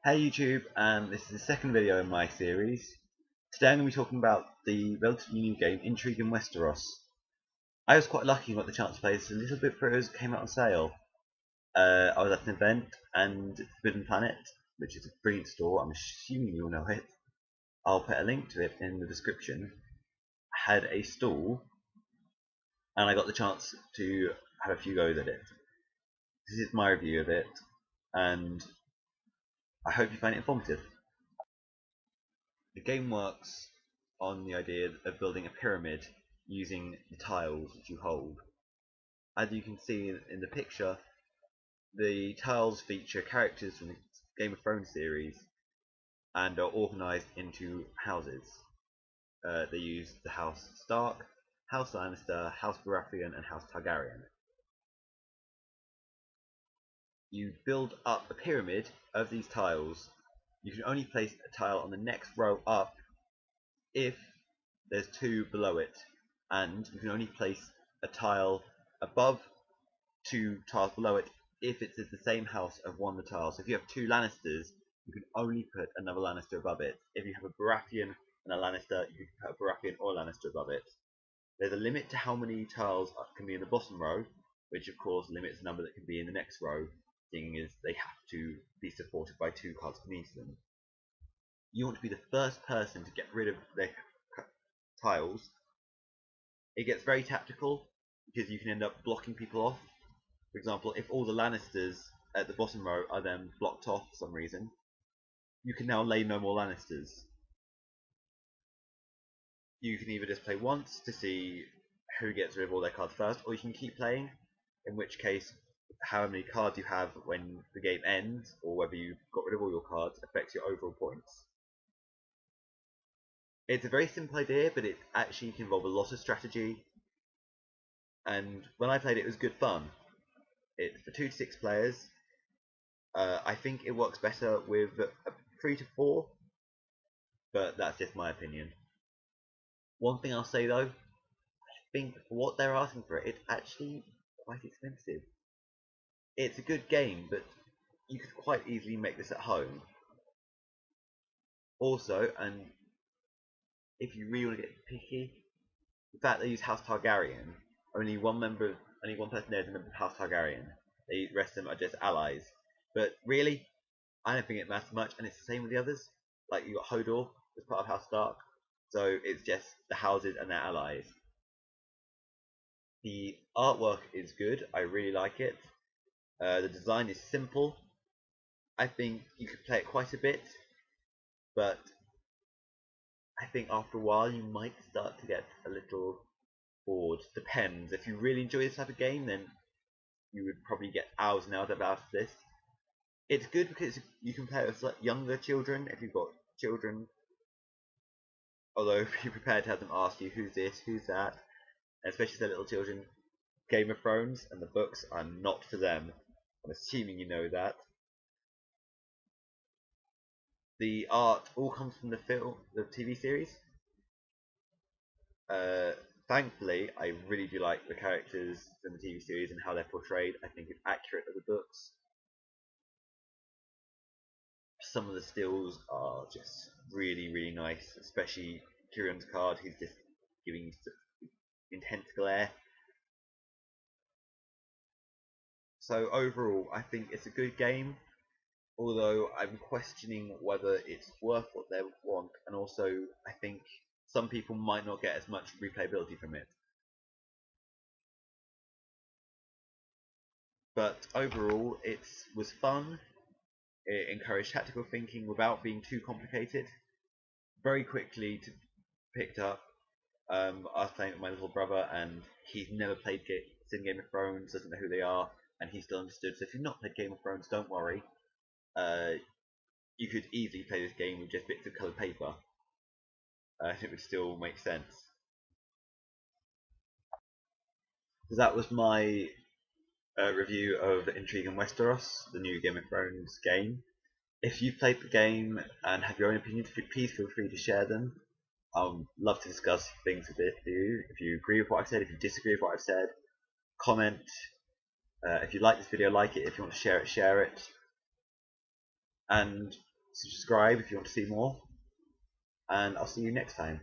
Hey YouTube, this is the second video in my series. Today I'm going to be talking about the relatively new game Intrigue in Westeros. I was quite lucky and got the chance to play this a little bit before it came out on sale. I was at an event and Forbidden Planet, which is a brilliant store, I'm assuming you all know it. I'll put a link to it in the description. Had a stall and I got the chance to have a few goes at it. This is my review of it and I hope you find it informative. The game works on the idea of building a pyramid using the tiles that you hold. As you can see in the picture, the tiles feature characters from the Game of Thrones series and are organised into houses. They use the House Stark, House Lannister, House Baratheon and House Targaryen. You build up a pyramid of these tiles. You can only place a tile on the next row up if there's two below it, and you can only place a tile above two tiles below it if it's the same house of one of the tiles. So if you have two Lannisters, you can only put another Lannister above it. If you have a Baratheon and a Lannister, you can put a Baratheon or a Lannister above it. There's a limit to how many tiles can be in the bottom row, which of course limits the number that can be in the next row, seeing as they have to be supported by two cards beneath them. You want to be the first person to get rid of their tiles. It gets very tactical because you can end up blocking people off. For example, if all the Lannisters at the bottom row are then blocked off for some reason, you can now lay no more Lannisters. You can either just play once to see who gets rid of all their cards first, or you can keep playing, in which case how many cards you have when the game ends, or whether you've got rid of all your cards, affects your overall points. It's a very simple idea, but it actually can involve a lot of strategy, and when I played it, it was good fun. It's for 2 to 6 players. I think it works better with 3 to 4, but that's just my opinion. One thing I'll say though, I think for what they're asking for it, it's actually quite expensive. It's a good game, but you could quite easily make this at home. Also, and if you really want to get picky, the fact they use House Targaryen, only one person there is a member of House Targaryen. The rest of them are just allies. But really, I don't think it matters much, and it's the same with the others. Like you got Hodor as part of House Stark, so it's just the houses and their allies. The artwork is good. I really like it. The design is simple. I think you could play it quite a bit, but I think after a while you might start to get a little bored. Depends. If you really enjoy this type of game, then you would probably get hours and hours out of this. It's good because you can play it with younger children if you've got children. Although be prepared to have them ask you who's this, who's that, and especially if they're little children. Game of Thrones and the books are not for them. I'm assuming you know that. The art all comes from the TV series. Thankfully, I really do like the characters from the TV series and how they're portrayed. I think it's accurate to the books. Some of the stills are just really, really nice, especially Tyrion's card, who's just giving intense glare. So overall, I think it's a good game, although I'm questioning whether it's worth what they want, and also I think some people might not get as much replayability from it. But overall, it was fun. It encouraged tactical thinking without being too complicated. Very quickly picked up. I was playing with my little brother, and he's never played Game of Thrones, doesn't know who they are, and he still understood. So if you've not played Game of Thrones, don't worry. You could easily play this game with just bits of coloured paper. It would still make sense. So that was my review of Intrigue in Westeros, the new Game of Thrones game. If you've played the game and have your own opinions, please feel free to share them. I'd love to discuss things with you. If you agree with what I've said, if you disagree with what I've said, comment. If you like this video, like it. If you want to share it, share it. And subscribe if you want to see more, and I'll see you next time.